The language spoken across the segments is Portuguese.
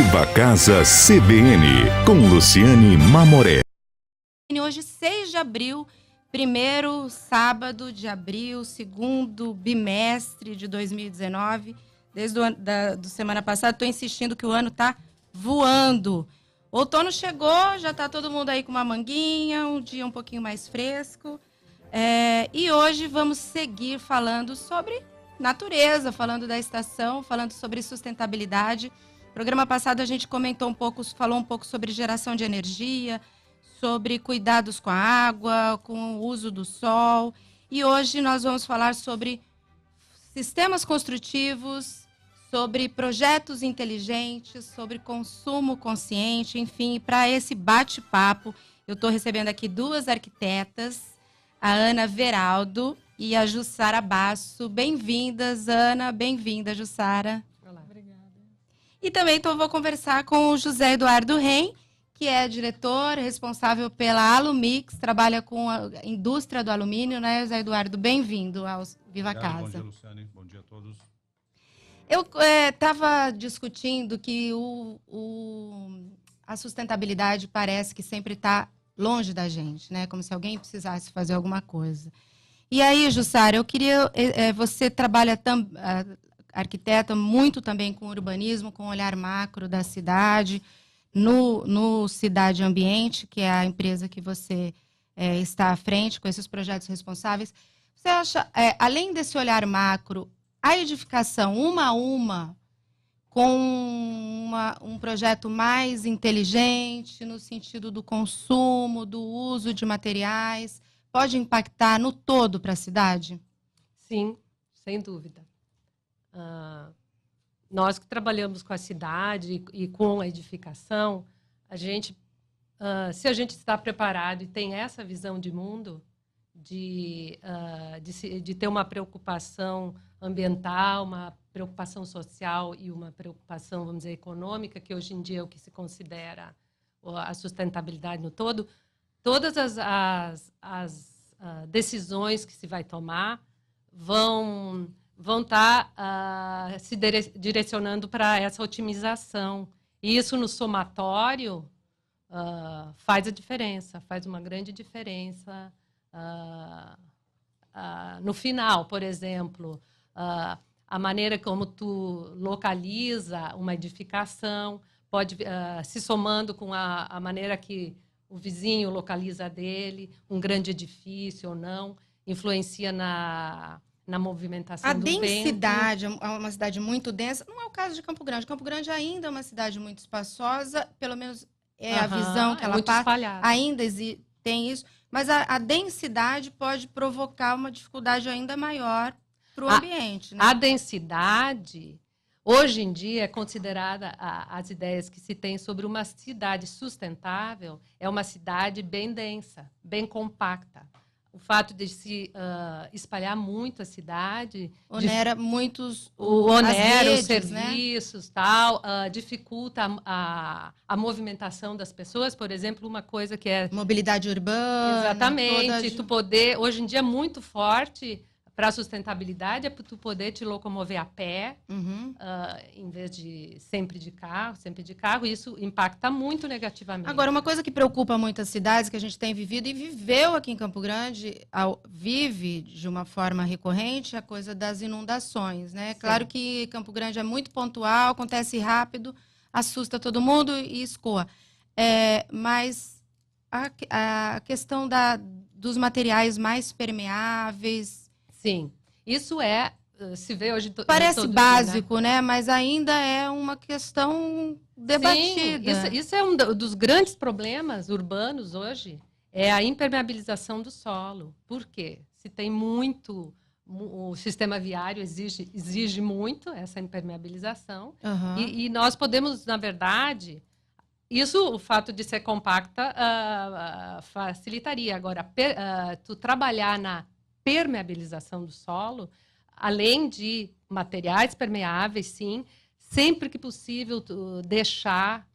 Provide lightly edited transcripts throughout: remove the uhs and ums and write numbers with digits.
Viva Casa CBN, com Luciane Mamoré. Hoje, 6 de abril, primeiro sábado de abril, segundo bimestre de 2019. Desde a semana passada, estou insistindo que o ano está voando. Outono chegou, já está todo mundo aí com uma manguinha, um dia um pouquinho mais fresco. E hoje vamos seguir falando sobre natureza, falando da estação, falando sobre sustentabilidade. No programa passado a gente falou um pouco sobre geração de energia, sobre cuidados com a água, com o uso do sol. E hoje nós vamos falar sobre sistemas construtivos, sobre projetos inteligentes, sobre consumo consciente, enfim. Para esse bate-papo, eu estou recebendo aqui 2 arquitetas, a Ana Veraldo e a Jussara Basso. Bem-vindas, Ana. Bem-vinda, Jussara. Olá. Obrigada. E também vou conversar com o José Eduardo Rem, que é diretor responsável pela Alumix, trabalha com a indústria do alumínio, né, José Eduardo? Bem-vindo ao Viva Casa. Bom dia, Luciane. Bom dia a todos. Eu estava discutindo que a sustentabilidade parece que sempre está longe da gente, né? Como se alguém precisasse fazer alguma coisa. E aí, Jussara, eu queria... você trabalha, arquiteta, muito também com urbanismo, com olhar macro da cidade, no Cidade Ambiente, que é a empresa que você está à frente com esses projetos responsáveis. Você acha, além desse olhar macro, a edificação uma a uma, com um projeto mais inteligente, no sentido do consumo, do uso de materiais, pode impactar no todo para a cidade? Sim, sem dúvida. Nós que trabalhamos com a cidade e com a edificação, se a gente está preparado e tem essa visão de mundo, de ter uma preocupação ambiental, uma preocupação social e uma preocupação, vamos dizer, econômica, que hoje em dia é o que se considera a sustentabilidade no todo, todas as decisões que se vai tomar vão estar se direcionando para essa otimização. E isso, no somatório, faz a diferença, faz uma grande diferença. No final, por exemplo, a maneira como tu localiza uma edificação pode, se somando com a maneira que o vizinho localiza dele, um grande edifício ou não, influencia na movimentação do vento. A densidade é uma cidade muito densa. Não é o caso de Campo Grande. Campo Grande ainda é uma cidade muito espaçosa, pelo menos a visão que ela muito passa. Espalhada. Ainda tem isso. Mas a densidade pode provocar uma dificuldade ainda maior para o ambiente. Né? A densidade, hoje em dia, é considerada, as ideias que se tem sobre uma cidade sustentável, é uma cidade bem densa, bem compacta. O fato de se espalhar muito a cidade... Onera muitos... Onera redes, os serviços, né? Tal, dificulta a movimentação das pessoas. Por exemplo, uma coisa que é... Mobilidade urbana. Exatamente. Tu poder... Hoje em dia é muito forte... Para a sustentabilidade, é para tu poder te locomover a pé, em vez de sempre de carro. E isso impacta muito negativamente. Agora, uma coisa que preocupa muito as cidades, que a gente tem vivido e viveu aqui em Campo Grande, vive de uma forma recorrente, a coisa das inundações, né? Sim. Claro que Campo Grande é muito pontual, acontece rápido, assusta todo mundo e escoa. Mas a questão dos materiais mais permeáveis... Sim, isso se vê hoje... Parece básico, né? Mas ainda é uma questão debatida. Sim, isso é um dos grandes problemas urbanos hoje, é a impermeabilização do solo. Por quê? Se tem muito... O sistema viário exige muito essa impermeabilização. E nós podemos, na verdade... o fato de ser compacta, facilitaria. Agora, tu trabalhar na permeabilização do solo, além de materiais permeáveis, sim, sempre que possível deixar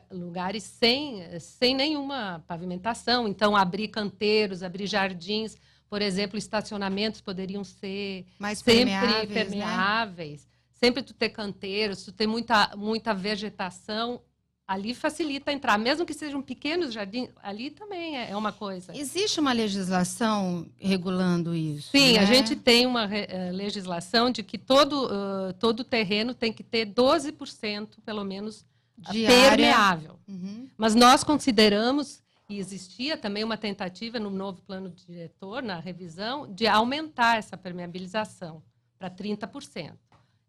lugares sem nenhuma pavimentação. Então, abrir canteiros, abrir jardins, por exemplo, estacionamentos poderiam ser mais sempre permeáveis, permeáveis. sempre tu ter canteiros, tu ter muita vegetação, ali facilita entrar. Mesmo que sejam pequenos jardins, ali também é uma coisa. Existe uma legislação regulando isso? Sim, né? a gente tem uma legislação de que todo terreno tem que ter 12%, pelo menos, De permeável. Uhum. Mas nós consideramos, e existia também uma tentativa no novo plano diretor, na revisão, de aumentar essa permeabilização para 30%.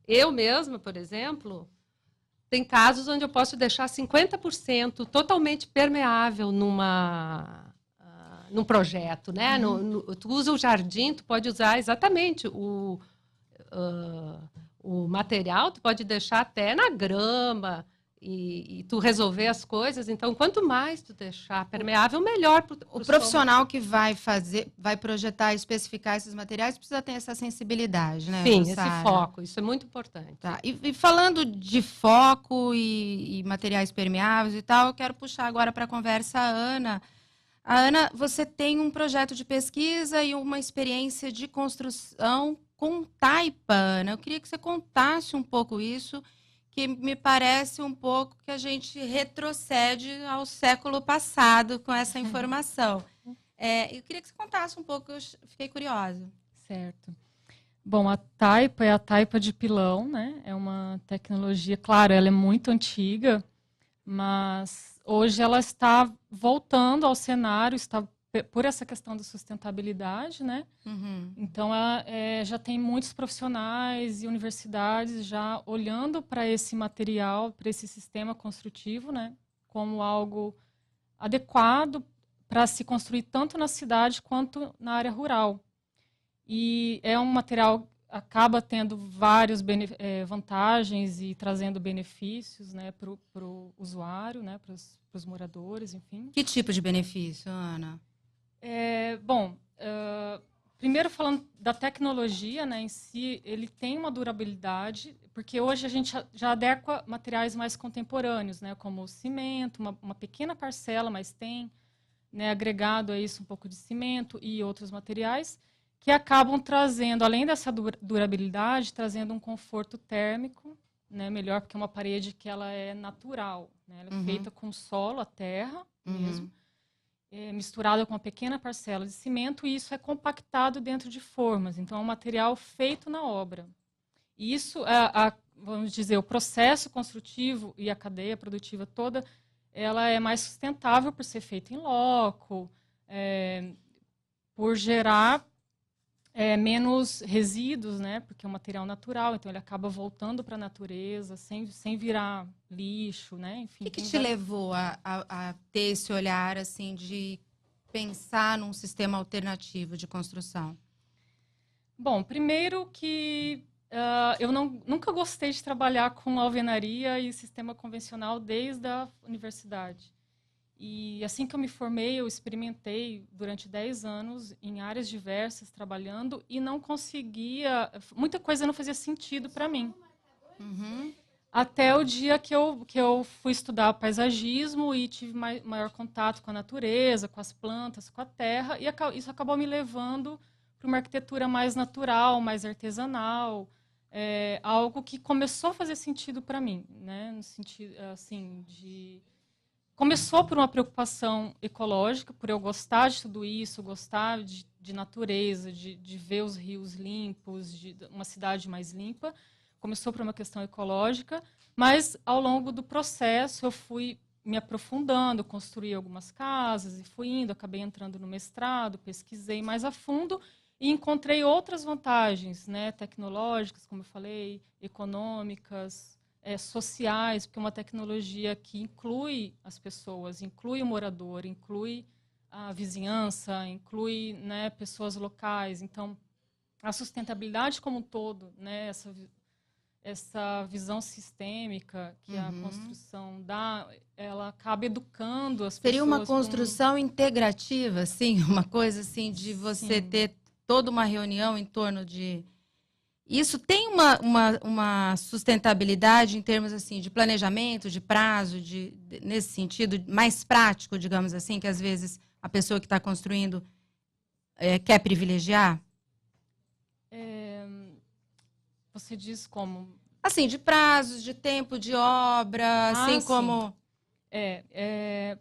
Eu mesma, por exemplo, tem casos onde eu posso deixar 50% totalmente permeável num projeto, né? Tu usa o jardim, tu pode usar exatamente o material, tu pode deixar até na grama e tu resolver as coisas. Então, quanto mais tu deixar permeável, melhor para o profissional que vai projetar e especificar esses materiais precisa ter essa sensibilidade, né? Sim, Jussara? esse foco, isso é muito importante. Tá. E falando de foco e materiais permeáveis e tal, eu quero puxar agora para a conversa a Ana. Ana, você tem um projeto de pesquisa e uma experiência de construção com taipa, Ana. Eu queria que você contasse um pouco isso, que me parece um pouco que a gente retrocede ao século passado com essa informação. Eu queria que você contasse um pouco, eu fiquei curiosa. Certo. Bom, a taipa é a taipa de pilão, né? É uma tecnologia, claro, ela é muito antiga, mas hoje ela está voltando ao cenário, está por essa questão da sustentabilidade, né? Uhum. Então, ela já tem muitos profissionais e universidades já olhando para esse material, para esse sistema construtivo, né? Como algo adequado para se construir tanto na cidade quanto na área rural. E é um material que acaba tendo várias vantagens e trazendo benefícios, né, para o usuário, né, para os moradores, enfim. Que tipo de benefício, Ana? Primeiro falando da tecnologia, né, em si, ele tem uma durabilidade, porque hoje a gente já adequa materiais mais contemporâneos, né, como o cimento, uma pequena parcela, mas tem, né, agregado a isso um pouco de cimento e outros materiais, que acabam trazendo, além dessa durabilidade, trazendo um conforto térmico, né, melhor, porque é uma parede que ela é natural, né, ela é feita com solo, a terra mesmo, misturada com uma pequena parcela de cimento, e isso é compactado dentro de formas. Então, é um material feito na obra. E isso, vamos dizer, o processo construtivo e a cadeia produtiva toda, ela é mais sustentável por ser feita em loco, por gerar menos resíduos, né? Porque é um material natural, então ele acaba voltando para a natureza, sem virar lixo, né? Enfim, O que te levou a ter esse olhar assim de pensar num sistema alternativo de construção? Bom, primeiro que eu nunca gostei de trabalhar com alvenaria e sistema convencional desde a universidade. E assim que eu me formei, eu experimentei durante 10 anos em áreas diversas, trabalhando, e não conseguia... Muita coisa não fazia sentido para mim. Uhum. Até o dia que eu fui estudar paisagismo e tive maior contato com a natureza, com as plantas, com a terra, e isso acabou me levando para uma arquitetura mais natural, mais artesanal, algo que começou a fazer sentido para mim, né? No sentido, assim, de... Começou por uma preocupação ecológica, por eu gostar de tudo isso, gostar de natureza, de ver os rios limpos, de uma cidade mais limpa. Começou por uma questão ecológica, mas ao longo do processo eu fui me aprofundando, construí algumas casas e fui indo, acabei entrando no mestrado, pesquisei mais a fundo e encontrei outras vantagens, né, tecnológicas, como eu falei, econômicas, sociais, porque é uma tecnologia que inclui as pessoas, inclui o morador, inclui a vizinhança, inclui, né, pessoas locais. Então, a sustentabilidade como um todo, né, essa visão sistêmica que a construção dá, ela acaba educando as pessoas. Seria uma construção integrativa, sim, uma coisa assim de você ter toda uma reunião em torno de... Isso tem uma sustentabilidade em termos assim de planejamento, de prazo, nesse sentido mais prático, digamos assim, que às vezes a pessoa que está construindo quer privilegiar? Você diz como? Assim, de prazos, de tempo de obra, assim sim. como...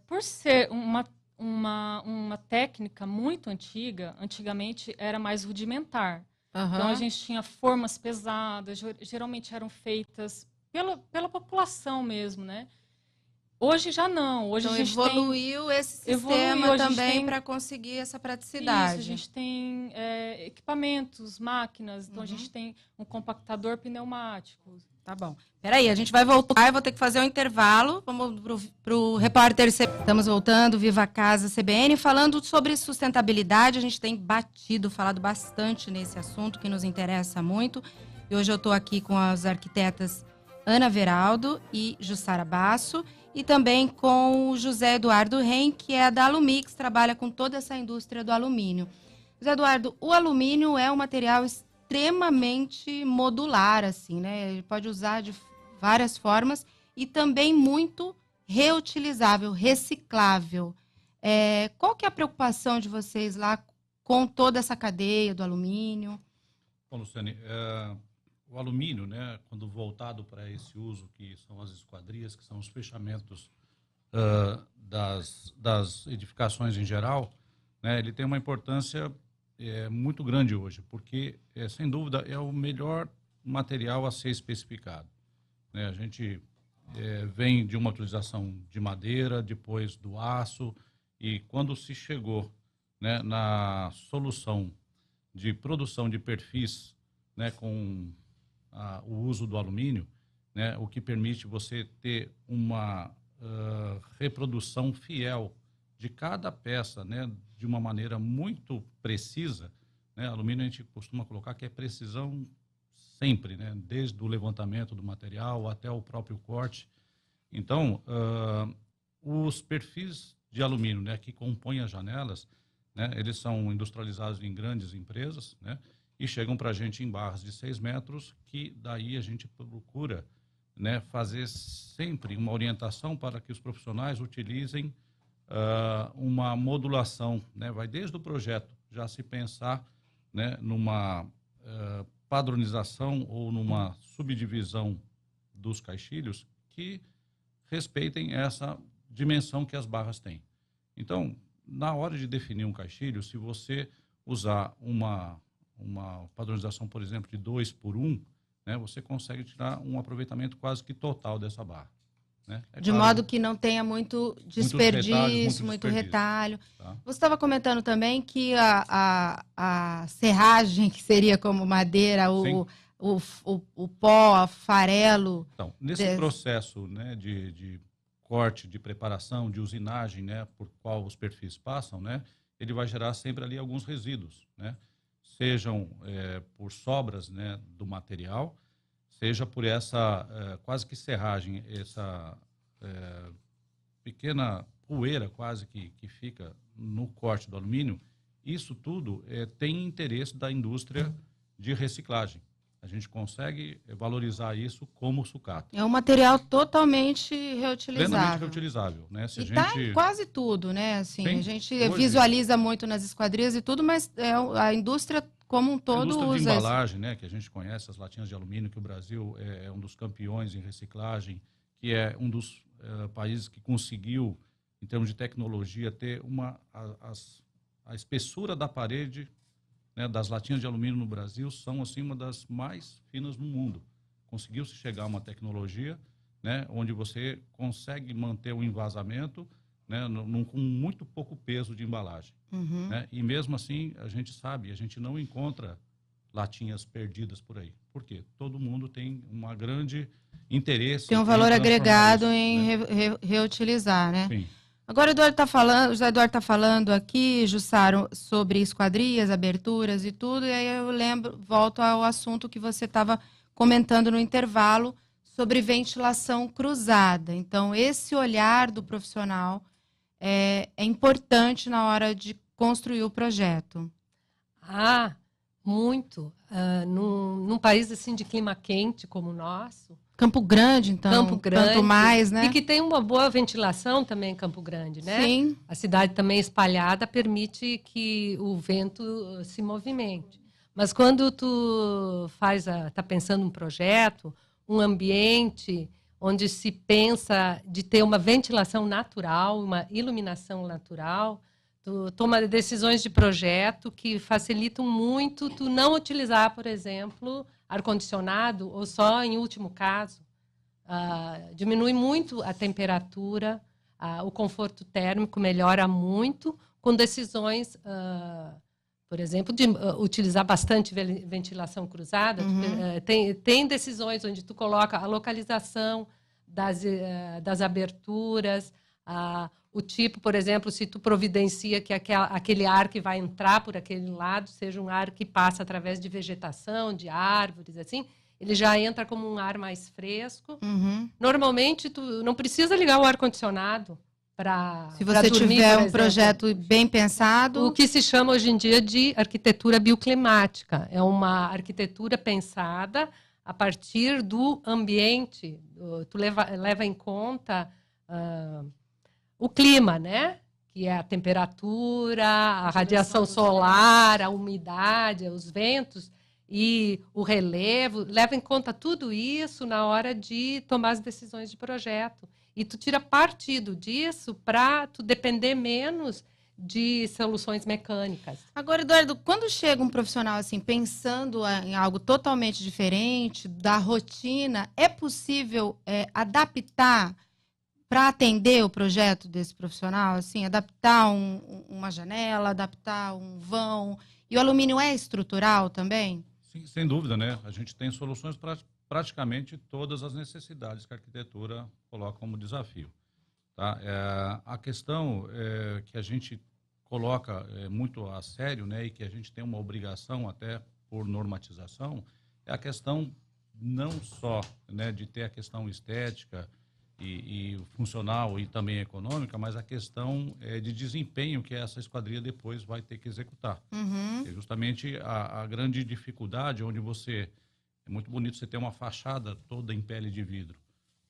Por ser uma técnica muito antiga, antigamente era mais rudimentar. Então, a gente tinha formas pesadas, geralmente eram feitas pela população mesmo, né? Hoje já não. Hoje Então, a gente evoluiu esse sistema também para conseguir essa praticidade. Isso, a gente tem equipamentos, máquinas. Então, a gente tem um compactador pneumático. Tá bom. Peraí, a gente vai voltar, eu vou ter que fazer um intervalo. Vamos para o repórter. Estamos voltando, Viva Casa CBN, falando sobre sustentabilidade. A gente tem falado bastante nesse assunto que nos interessa muito. E hoje eu estou aqui com as arquitetas Ana Veraldo e Jussara Basso, e também com o José Eduardo Ren, que é da Alumix, trabalha com toda essa indústria do alumínio. José Eduardo, o alumínio é um material extremamente modular, assim, né? Ele pode usar de várias formas e também muito reutilizável, reciclável. Qual que é a preocupação de vocês lá com toda essa cadeia do alumínio? Bom, Luciane, o alumínio, né, quando voltado para esse uso, que são as esquadrias, que são os fechamentos das edificações em geral, né, ele tem uma importância muito grande hoje, porque, sem dúvida, é o melhor material a ser especificado. Né? A gente vem de uma utilização de madeira, depois do aço, e quando se chegou, né, na solução de produção de perfis, né, com o uso do alumínio, né, o que permite você ter uma reprodução fiel de cada peça, né, de uma maneira muito precisa, né? Alumínio a gente costuma colocar que é precisão sempre, né, desde o levantamento do material até o próprio corte. Então, os perfis de alumínio, né, que compõem as janelas, né, eles são industrializados em grandes empresas, né, e chegam para a gente em barras de 6 metros, que daí a gente procura, né, fazer sempre uma orientação para que os profissionais utilizem uma modulação, né, vai desde o projeto já se pensar, né, numa padronização ou numa subdivisão dos caixilhos que respeitem essa dimensão que as barras têm. Então, na hora de definir um caixilho, se você usar uma padronização, por exemplo, de 2:1, né, você consegue tirar um aproveitamento quase que total dessa barra. Né? De claro, modo que não tenha muito desperdício, muito retalho. Tá? Você estava comentando também que a serragem, que seria como madeira, o pó, farelo... Então, nesse processo, né, de corte, de preparação, de usinagem, né, por qual os perfis passam, né, ele vai gerar sempre ali alguns resíduos, né, sejam por sobras, né, do material, seja por essa quase que serragem, essa pequena poeira quase que fica no corte do alumínio. Isso tudo tem interesse da indústria de reciclagem. A gente consegue valorizar isso como sucata. É um material totalmente reutilizável. Plenamente reutilizável, né? Se está em quase tudo, né? Assim, Sim, a gente hoje visualiza muito nas esquadrias e tudo, mas a indústria como um todo usa. A indústria de usa embalagem, né? Que a gente conhece, as latinhas de alumínio, que o Brasil é um dos campeões em reciclagem, que é um dos países que conseguiu, em termos de tecnologia, ter a espessura da parede, né, das latinhas de alumínio no Brasil são assim uma das mais finas no mundo. Conseguiu-se chegar a uma tecnologia, né, onde você consegue manter o envasamento, né, com muito pouco peso de embalagem. Né? E mesmo assim, a gente sabe, a gente não encontra latinhas perdidas por aí. Por quê? Todo mundo tem uma grande interesse. Tem um valor agregado isso, em né? reutilizar, né? Sim. Agora o José Eduardo está falando aqui, Jussaro, sobre esquadrias, aberturas e tudo, e aí eu volto ao assunto que você estava comentando no intervalo sobre ventilação cruzada. Então, esse olhar do profissional é importante na hora de construir o projeto. Muito. Num país assim de clima quente como o nosso. Campo Grande, então. Campo Grande. Quanto mais, né? E que tem uma boa ventilação também em Campo Grande, né? Sim. A cidade também espalhada permite que o vento se movimente. Mas quando tu tá pensando um projeto, um ambiente onde se pensa de ter uma ventilação natural, uma iluminação natural. Tu toma decisões de projeto que facilitam muito tu não utilizar, por exemplo, ar-condicionado ou só em último caso. Diminui muito a temperatura, o conforto térmico melhora muito com decisões, por exemplo, de utilizar bastante ventilação cruzada. Tem decisões onde tu coloca a localização das aberturas, o tipo, por exemplo, se tu providencia que aquele ar que vai entrar por aquele lado seja um ar que passa através de vegetação, de árvores, assim, ele já entra como um ar mais fresco. Normalmente, tu não precisa ligar o ar-condicionado para se você dormir, tiver por um exemplo. projeto bem pensado. O que se chama hoje em dia de arquitetura bioclimática. É uma arquitetura pensada a partir do ambiente. Tu leva em conta o clima, né? Que é a temperatura, a radiação solar, a umidade, os ventos e o relevo. Leva em conta tudo isso na hora de tomar as decisões de projeto. E tu tira partido disso para tu depender menos de soluções mecânicas. Agora, Eduardo, quando chega um profissional assim pensando em algo totalmente diferente da rotina, é possível adaptar para atender o projeto desse profissional, assim, adaptar uma janela, adaptar um vão? E o alumínio é estrutural também? Sim, sem dúvida, né? A gente tem soluções para praticamente todas as necessidades que a arquitetura coloca como desafio. Tá? A questão que a gente coloca muito a sério, né, e que a gente tem uma obrigação até por normatização, é a questão não só, né, de ter a questão estética e funcional e também econômica, mas a questão de desempenho que essa esquadria depois vai ter que executar. É justamente a grande dificuldade onde você... É muito bonito você ter uma fachada toda em pele de vidro,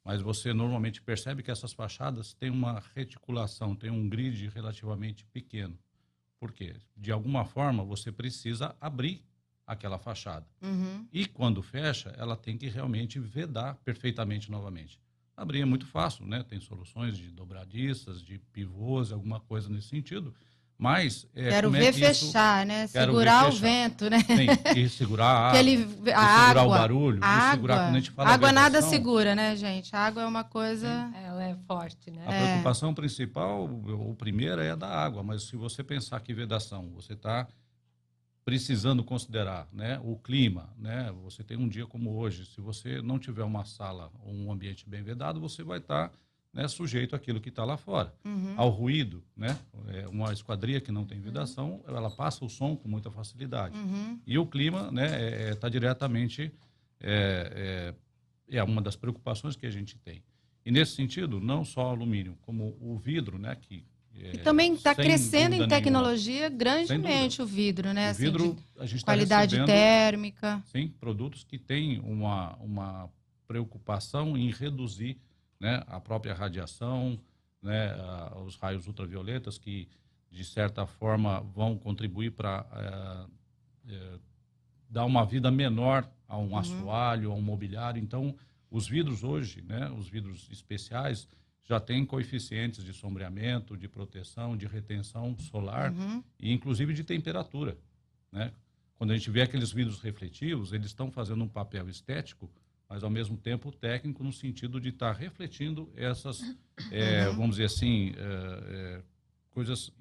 mas você normalmente percebe que essas fachadas têm uma reticulação, têm um grid relativamente pequeno. Por quê? De alguma forma, você precisa abrir aquela fachada. E quando fecha, ela tem que realmente vedar perfeitamente novamente. Abrir é muito fácil, né? Tem soluções de dobradiças, de pivôs, alguma coisa nesse sentido. Mas quero ver fechar, né? Segurar o vento, né? Tem, e segurar a água, segurar água, o barulho, e segurar quando a gente fala água vedação, nada segura, né, gente? A água é uma coisa... Ela é forte, né? A preocupação principal, ou primeira, é a da água, mas se você pensar que vedação, você está precisando considerar, né, o clima, né? Você tem um dia como hoje, se você não tiver uma sala ou um ambiente bem vedado, você vai estar... né, sujeito àquilo que está lá fora. Ao ruído, né? Uma esquadria que não tem vedação, ela passa o som com muita facilidade. E o clima, né, está diretamente... É uma das preocupações que a gente tem. E, nesse sentido, não só o alumínio, como o vidro, né, que... E também está crescendo em tecnologia grandemente o vidro, né? O assim, vidro, a gente está qualidade recebendo, térmica. Sim, produtos que têm uma preocupação em reduzir, né, a própria radiação, né, os raios ultravioletas que, de certa forma, vão contribuir para dar uma vida menor a um assoalho, a um mobiliário. Então, os vidros hoje, né, os vidros especiais, já têm coeficientes de sombreamento, de proteção, de retenção solar e, inclusive, de temperatura, né? Quando a gente vê aqueles vidros refletivos, eles estão fazendo um papel estético, mas, ao mesmo tempo, técnico, no sentido de estar refletindo essas, vamos dizer assim, coisas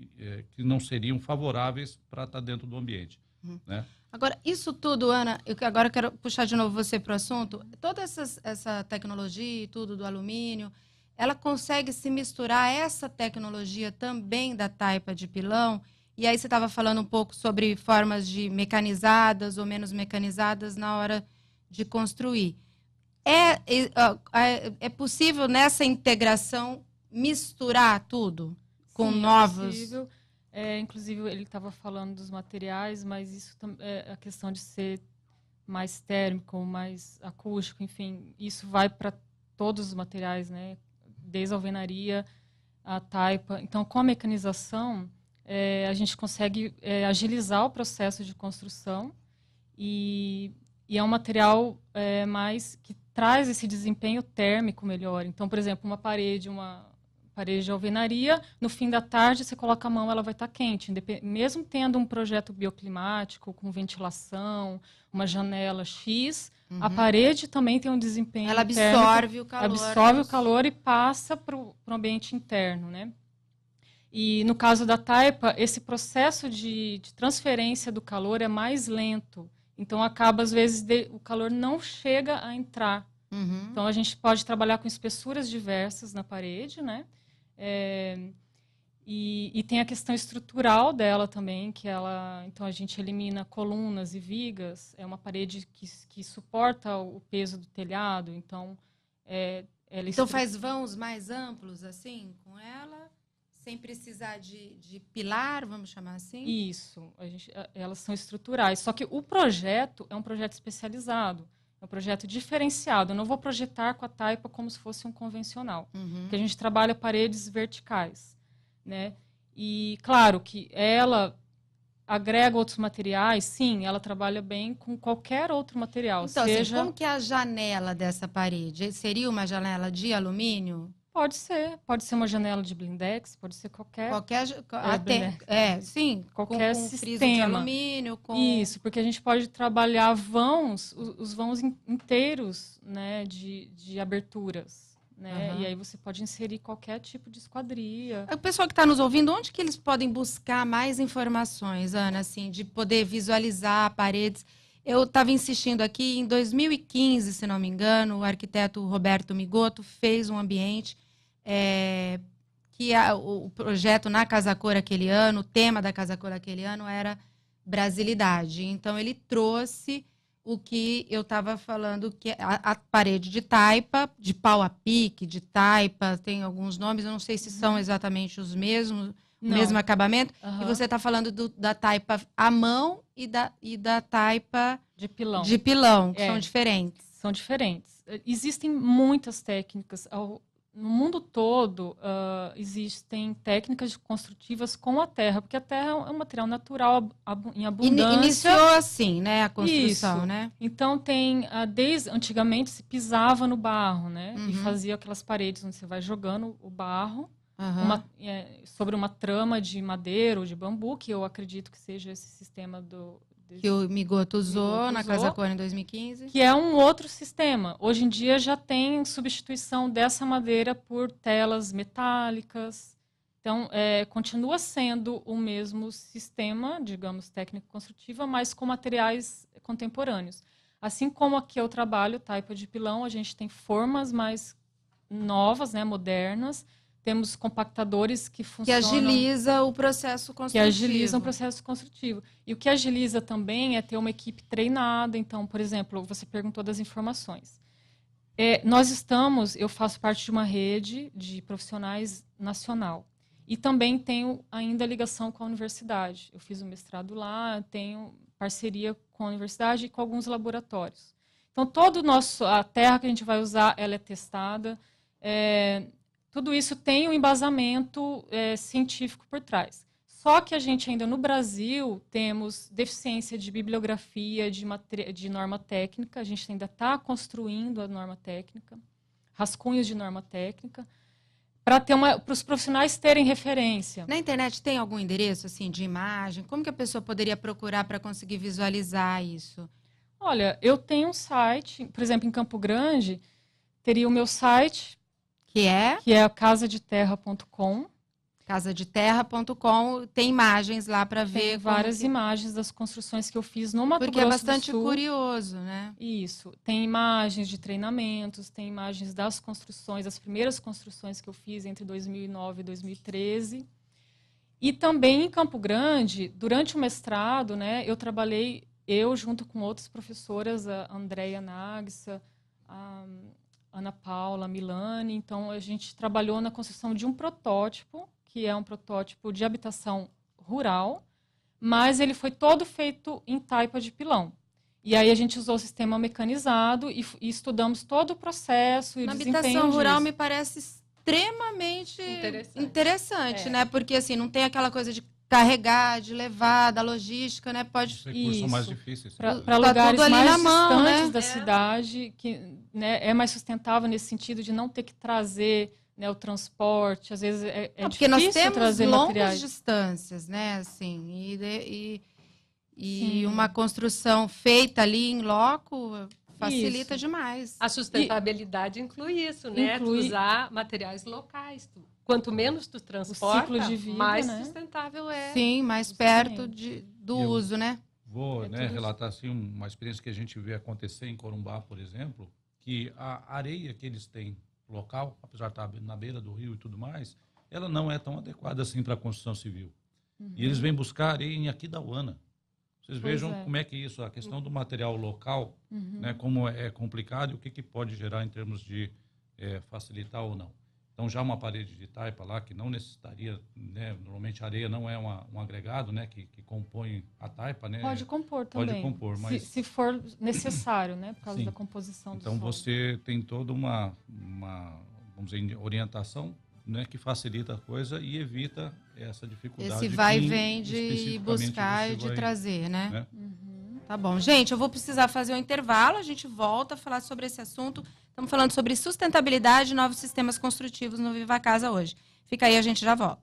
que não seriam favoráveis para estar dentro do ambiente. Né? Agora, isso tudo, Ana, agora quero puxar de novo você para o assunto. Toda essa tecnologia e tudo do alumínio, ela consegue se misturar a essa tecnologia também da taipa de pilão? E aí você estava falando um pouco sobre formas de mecanizadas ou menos mecanizadas na hora de construir. É possível nessa integração misturar tudo com novos... É possível. Inclusive, ele estava falando dos materiais, mas isso é a questão de ser mais térmico, mais acústico, enfim, isso vai para todos os materiais, né? Desde a alvenaria, a taipa. Então, com a mecanização, a gente consegue agilizar o processo de construção e é um material mais que traz esse desempenho térmico melhor. Então, por exemplo, uma parede de alvenaria, no fim da tarde você coloca a mão, ela vai estar quente. Mesmo tendo um projeto bioclimático, com ventilação, uma janela X, a parede também tem um desempenho Ela absorve térmico, o calor. absorve o calor e passa para o ambiente interno, né? E no caso da taipa, esse processo de transferência do calor é mais lento. Então, acaba, às vezes, o calor não chega a entrar. Então, a gente pode trabalhar com espessuras diversas na parede, né? E tem a questão estrutural dela também, que então a gente elimina colunas e vigas, é uma parede que suporta o peso do telhado, então Então faz vãos mais amplos, assim, com ela, sem precisar de pilar, vamos chamar assim? Isso, elas são estruturais, só que o projeto é um projeto especializado. É um projeto diferenciado. Eu não vou projetar com a taipa como se fosse um convencional. Porque a gente trabalha paredes verticais, né? E, claro, que ela agrega outros materiais. Sim, ela trabalha bem com qualquer outro material. Então, assim, como que é a janela dessa parede? Seria uma janela de alumínio? Pode ser uma janela de blindex, pode ser qualquer sim, qualquer com sistema. friso de alumínio, Isso, porque a gente pode trabalhar vãos, os vãos inteiros, né, de aberturas, né? E aí você pode inserir qualquer tipo de esquadria. O pessoal que está nos ouvindo, onde que eles podem buscar mais informações, Ana, assim, de poder visualizar paredes? Eu estava insistindo aqui, em 2015, se não me engano, o arquiteto Roberto Migotto fez um ambiente que o projeto na Casa Cor aquele ano, o tema da Casa Cor aquele ano era brasilidade. Então, ele trouxe o que eu estava falando, que a parede de taipa, de pau a pique, de taipa, tem alguns nomes, eu não sei se são exatamente os mesmos, o mesmo acabamento. E você está falando da taipa à mão e da taipa de pilão, que são diferentes. São diferentes. Existem muitas técnicas. No mundo todo, existem técnicas construtivas com a terra, porque a terra é um material natural em abundância. Iniciou assim, né, a construção, Isso. né? Então, desde antigamente se pisava no barro, né? E fazia aquelas paredes onde você vai jogando o barro sobre uma trama de madeira ou de bambu, que eu acredito que seja esse sistema que o Migotto usou na Casa Cor em 2015. Que é um outro sistema. Hoje em dia já tem substituição dessa madeira por telas metálicas. Então, continua sendo o mesmo sistema, digamos, técnico-construtiva, mas com materiais contemporâneos. Assim como aqui eu trabalho, taipa de pilão, a gente tem formas mais novas, né, modernas. Temos compactadores que funcionam... Que agiliza o processo construtivo. Que agilizam o processo construtivo. E o que agiliza também é ter uma equipe treinada. Então, por exemplo, você perguntou das informações. Eu faço parte de uma rede de profissionais nacional. E também tenho ainda ligação com a universidade. Eu fiz um mestrado lá, tenho parceria com a universidade e com alguns laboratórios. Então, a terra que a gente vai usar, ela é testada. Tudo isso tem um embasamento científico por trás. Só que a gente ainda no Brasil temos deficiência de bibliografia, de norma técnica. A gente ainda está construindo a norma técnica, rascunhos de norma técnica, para os profissionais terem referência. Na internet tem algum endereço assim de imagem? Como que a pessoa poderia procurar para conseguir visualizar isso? Olha, eu tenho um site, por exemplo, em Campo Grande, teria o meu site, que é casadeterra.com. Casadeterra.com, tem imagens lá para ver. Tem várias imagens das construções que eu fiz no Mato Grosso do Sul. Porque é bastante curioso, né? Isso. Tem imagens de treinamentos, tem imagens das construções, das primeiras construções que eu fiz entre 2009 e 2013. E também em Campo Grande, durante o mestrado, né, eu trabalhei, junto com outras professoras, a Andréia Nagsa, a Ana Paula Milani. Então, a gente trabalhou na construção de um protótipo, que é um protótipo de habitação rural, mas ele foi todo feito em taipa de pilão. E aí a gente usou o sistema mecanizado e estudamos todo o processo e o desempenho disso. Habitação rural me parece extremamente interessante, né? Porque assim, não tem aquela coisa de carregar, de levar, da logística, né? Pode... Os recursos são mais difíceis. Para lugares tudo ali mais na mão, distantes né? da cidade, que, né, é mais sustentável nesse sentido de não ter que trazer, né, o transporte. Às vezes é porque difícil nós temos trazer longas materiais. distâncias, né? Assim, e uma construção feita ali em loco facilita Isso. demais. A sustentabilidade inclui isso, né? Inclui- Tu usar materiais locais. Quanto menos tu transporta, ciclo de vida, mais né? sustentável é. Sim, mais Justamente. perto do Eu- uso, né? Vou É né, tudo relatar assim, uma experiência que a gente vê acontecer em Corumbá, por exemplo, que a areia que eles têm local, apesar de estar na beira do rio e tudo mais, ela não é tão adequada assim para a construção civil. E eles vêm buscar areia em Aquidauana. Vocês Pois vejam é. como é que isso, a questão do material local, né, como é complicado e o que pode gerar em termos de facilitar ou não. Então, já uma parede de taipa lá, que não necessitaria, né, normalmente a areia não é um agregado, né, que compõe a taipa, né? Pode compor Pode também. compor, mas... Se for necessário, né? Por causa Sim. da composição do Então, solo. você tem toda uma, vamos dizer, orientação, né, que facilita a coisa e evita essa dificuldade. Esse vai e que vem de especificamente buscar você e de vai, trazer, né? né? Tá bom. Gente, eu vou precisar fazer um intervalo, a gente volta a falar sobre esse assunto. Estamos falando sobre sustentabilidade e novos sistemas construtivos no Viva Casa hoje. Fica aí, a gente já volta.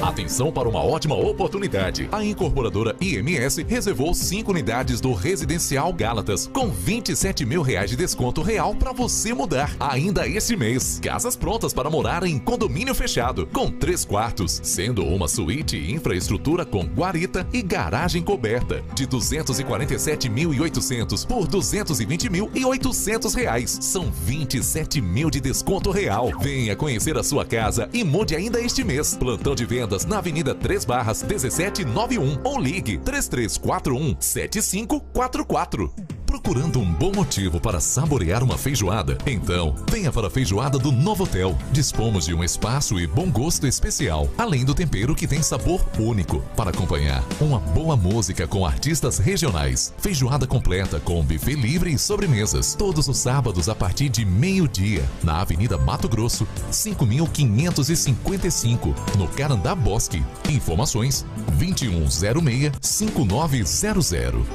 Atenção para uma ótima oportunidade. A incorporadora IMS reservou 5 unidades do Residencial Gálatas com R$27 mil de desconto real para você mudar ainda este mês. Casas prontas para morar em condomínio fechado, com 3 quartos, sendo uma suíte e infraestrutura com guarita e garagem coberta, de R$247.800 por R$220.800. São 27 mil de desconto real. Venha conhecer a sua casa e mude ainda este mês. Plantão de vendas na Avenida 3 Barras 1791 ou ligue 3341-7544. Procurando um bom motivo para saborear uma feijoada? Então, venha para a Feijoada do Novotel. Dispomos de um espaço e bom gosto especial, além do tempero que tem sabor único. Para acompanhar, uma boa música com artistas regionais. Feijoada completa com buffet livre e sobremesas. Todos os sábados a partir de meio-dia, na Avenida Mato Grosso, 5.555, no Carandá Bosque. Informações 2106-5900.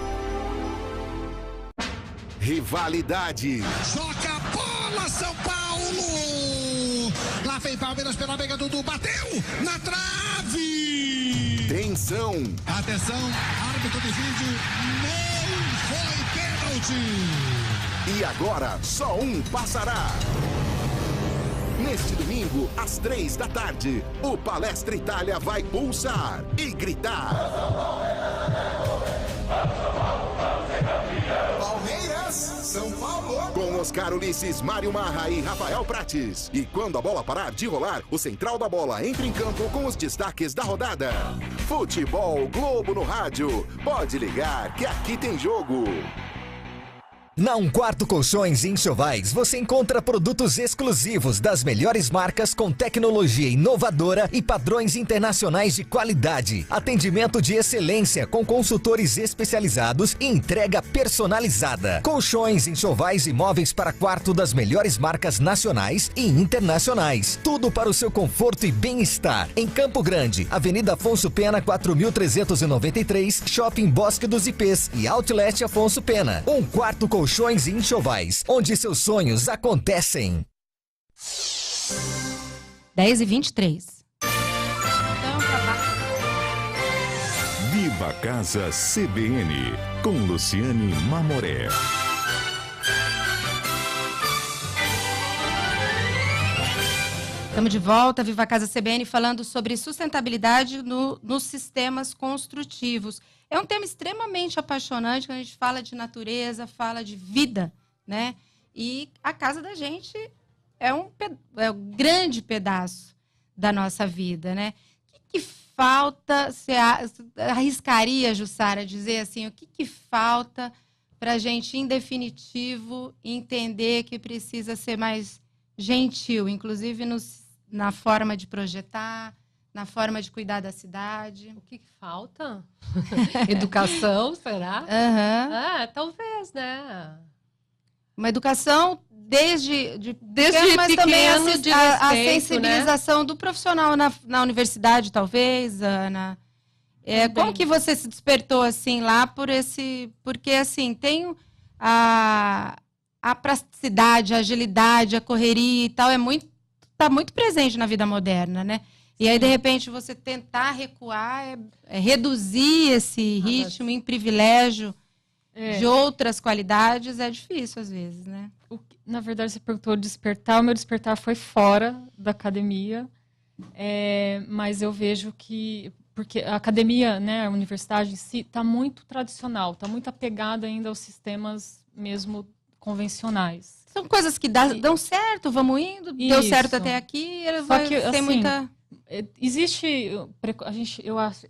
Rivalidade. Joga a bola, São Paulo! Lá vem Palmeiras pela meiga, Dudu bateu na trave! Tensão. Atenção, árbitro de vídeo, não foi pênalti! E agora, só um passará. Neste domingo, às 3 da tarde, o Palestra Itália vai pulsar e gritar. Palmeiras, São Paulo! Com Oscar Ulisses, Mário Marra e Rafael Prates. E quando a bola parar de rolar, o Central da Bola entra em campo com os destaques da rodada. Futebol Globo no rádio. Pode ligar que aqui tem jogo. Na Um Quarto Colchões e Enxovais, você encontra produtos exclusivos das melhores marcas com tecnologia inovadora e padrões internacionais de qualidade. Atendimento de excelência com consultores especializados e entrega personalizada. Colchões, enxovais e móveis para quarto das melhores marcas nacionais e internacionais. Tudo para o seu conforto e bem-estar. Em Campo Grande, Avenida Afonso Pena, 4.393, Shopping Bosque dos Ipês e Outlet Afonso Pena. Um Quarto Colchões e Enxovais, onde seus sonhos acontecem. 10h23. Viva Casa CBN, com Luciane Mamoré. Estamos de volta, Viva Casa CBN, falando sobre sustentabilidade nos sistemas construtivos. É um tema extremamente apaixonante, quando a gente fala de natureza, fala de vida, né? E a casa da gente é um grande pedaço da nossa vida, né? O que falta, você arriscaria, Jussara, dizer assim, o que falta para a gente, em definitivo, entender que precisa ser mais gentil, inclusive na forma de projetar, na forma de cuidar da cidade? O que falta? Educação, será? Uhum. Talvez, né? Uma educação desde pequeno, mas também de respeito, a sensibilização do profissional na universidade, talvez, Ana. Como que você se despertou assim lá porque assim tem a praticidade, a agilidade, a correria e tal tá muito presente na vida moderna, né? E aí de repente você tentar recuar, reduzir esse ritmo em privilégio de outras qualidades é difícil às vezes, né? Na verdade, você perguntou despertar. O meu despertar foi fora da academia, mas eu vejo que porque a academia, né, a universidade em si, está muito tradicional, está muito apegada ainda aos sistemas mesmo convencionais. São coisas que dão certo, vamos indo, deu certo até aqui, vai ter assim, muita... Existe,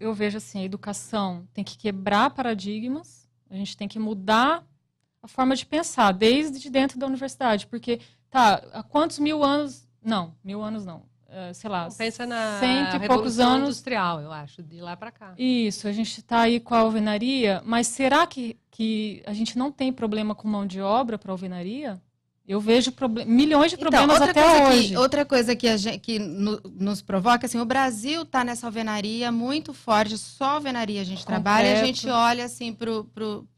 eu vejo assim, a educação tem que quebrar paradigmas, a gente tem que mudar a forma de pensar, desde dentro da universidade, porque, há quantos 1000 anos... Não, 1000 anos não. Sei lá, pensa na 100 e poucos anos industrial, eu acho, de lá para cá. Isso, a gente está aí com a alvenaria, mas será que a gente não tem problema com mão de obra para alvenaria? Eu vejo milhões de problemas até hoje. Outra coisa que nos provoca, assim, o Brasil está nessa alvenaria muito forte, só alvenaria a gente trabalha, a gente olha assim para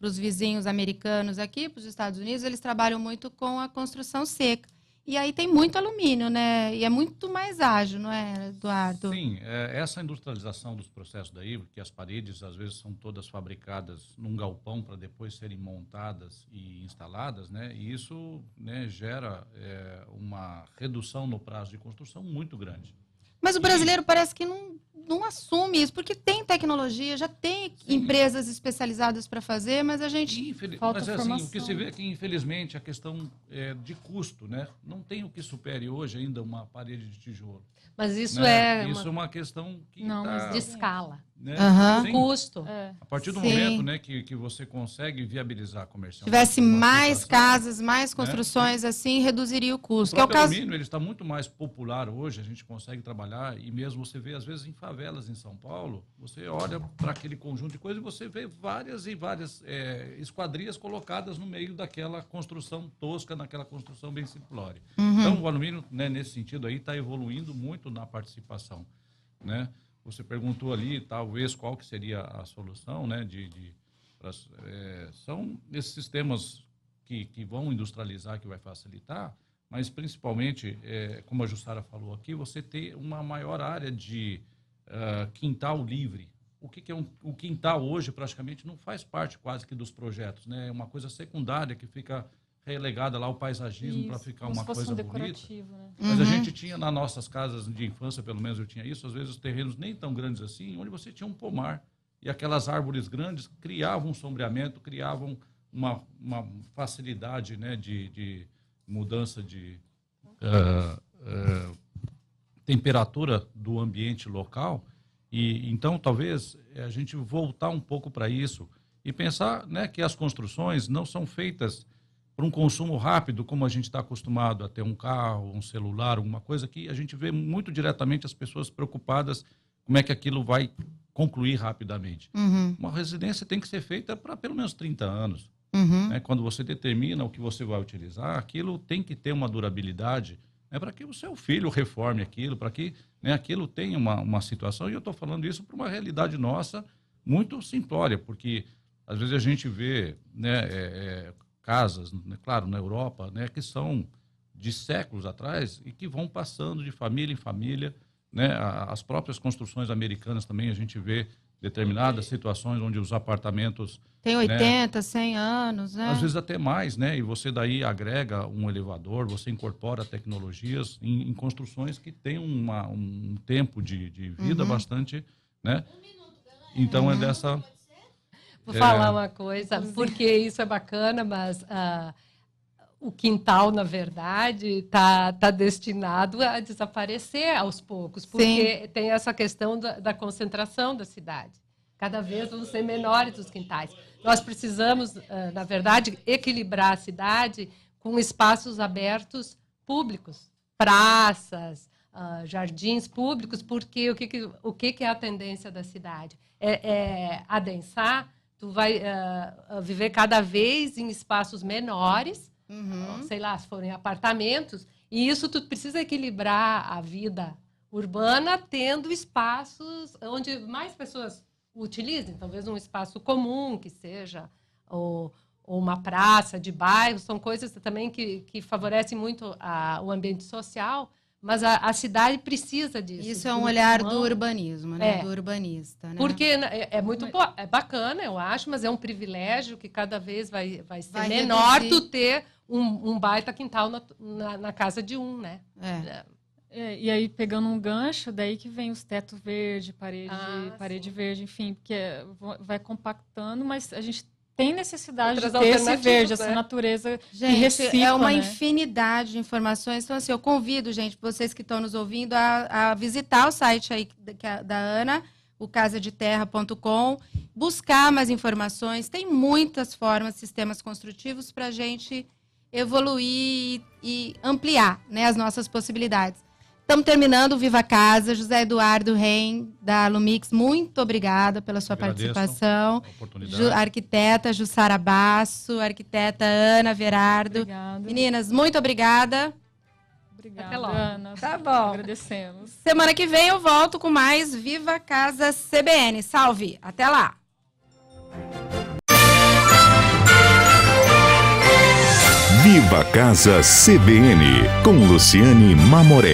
os vizinhos americanos aqui, para os Estados Unidos, eles trabalham muito com a construção seca. E aí tem muito alumínio, né? E é muito mais ágil, não é, Eduardo? Sim, essa industrialização dos processos daí, porque as paredes às vezes são todas fabricadas num galpão para depois serem montadas e instaladas, né? E isso, né, gera uma redução no prazo de construção muito grande. Mas o brasileiro parece que não assume isso, porque tem tecnologia, já tem empresas especializadas para fazer, mas a gente falta formação. Assim, o que se vê é que, infelizmente, a questão de custo, né? Não tem o que supere hoje ainda uma parede de tijolo. Mas isso Isso é uma questão que de escala. Né? Custo. A partir do momento, né, que você consegue viabilizar comercialmente. Tivesse mais casas, mais construções, né? Assim, reduziria o custo. O próprio alumínio, ele está muito mais popular hoje, a gente consegue trabalhar, e mesmo você vê, às vezes, em favelas em São Paulo, você olha para aquele conjunto de coisas e você vê várias e várias esquadrias colocadas no meio daquela construção tosca, naquela construção bem simplória. Então, o alumínio, né, nesse sentido aí, está evoluindo muito na participação, né? Você perguntou ali, talvez, qual que seria a solução, né? São esses sistemas que vão industrializar, que vai facilitar, mas, principalmente, como a Jussara falou aqui, você ter uma maior área de quintal livre. O que é o quintal hoje, praticamente, não faz parte quase que dos projetos, né? É uma coisa secundária que fica relegada lá ao paisagismo para ficar uma coisa bonita. Né? Mas a gente tinha nas nossas casas de infância, pelo menos eu tinha isso, às vezes os terrenos nem tão grandes assim, onde você tinha um pomar. E aquelas árvores grandes criavam um sombreamento, criavam uma facilidade, né, de mudança de temperatura do ambiente local. E então, talvez, a gente voltar um pouco para isso e pensar, né, que as construções não são feitas para um consumo rápido, como a gente está acostumado a ter um carro, um celular, alguma coisa que a gente vê muito diretamente as pessoas preocupadas como é que aquilo vai concluir rapidamente. Uma residência tem que ser feita para pelo menos 30 anos. Né? Quando você determina o que você vai utilizar, aquilo tem que ter uma durabilidade, né, para que o seu filho reforme aquilo, para que, né, aquilo tenha uma situação. E eu estou falando isso para uma realidade nossa muito simplória, porque às vezes a gente vê, né, casas, né, claro, na Europa, né, que são de séculos atrás e que vão passando de família em família, né? As próprias construções americanas também a gente vê determinadas situações onde os apartamentos... Tem 80, né, 100 anos, né? Às vezes até mais, né? E você daí agrega um elevador, você incorpora tecnologias em construções que têm um tempo de vida bastante, né? Então é dessa... Vou falar uma coisa, porque isso é bacana, mas o quintal, na verdade, está destinado a desaparecer aos poucos, porque tem essa questão da concentração da cidade. Cada vez vão ser menores os quintais. Nós precisamos, na verdade, equilibrar a cidade com espaços abertos públicos, praças, jardins públicos, porque o que é a tendência da cidade? É adensar. Tu vai viver cada vez em espaços menores, sei lá, se forem apartamentos, e isso tu precisa equilibrar a vida urbana tendo espaços onde mais pessoas utilizem, talvez um espaço comum que seja, ou uma praça de bairro, são coisas também que favorecem muito o ambiente social, mas a cidade precisa disso. Isso é um olhar do urbanismo, né? Do urbanista. Né? Porque é muito é bacana, eu acho, mas é um privilégio que cada vez vai ser menor tu ter um baita quintal na casa de um, né? E aí, pegando um gancho, daí que vem os tetos verdes, parede verde, enfim, porque vai compactando, mas a gente tem necessidade de ter esse verde, essa natureza que recicla, é uma infinidade de informações. Então, assim, eu convido, gente, vocês que estão nos ouvindo, a visitar o site aí da Ana, o casadeterra.com, buscar mais informações. Tem muitas formas, sistemas construtivos para a gente evoluir e ampliar, né, as nossas possibilidades. Estamos terminando o Viva Casa. José Eduardo Reim, da Lumix, muito obrigada pela sua participação. Arquiteta Jussara Basso, arquiteta Ana Verardo. Obrigada. Meninas, muito obrigada. Obrigada, Até logo. Ana. Tá bom. Agradecemos. Semana que vem eu volto com mais Viva Casa CBN. Salve! Até lá! Viva Casa CBN, com Luciane Mamoré.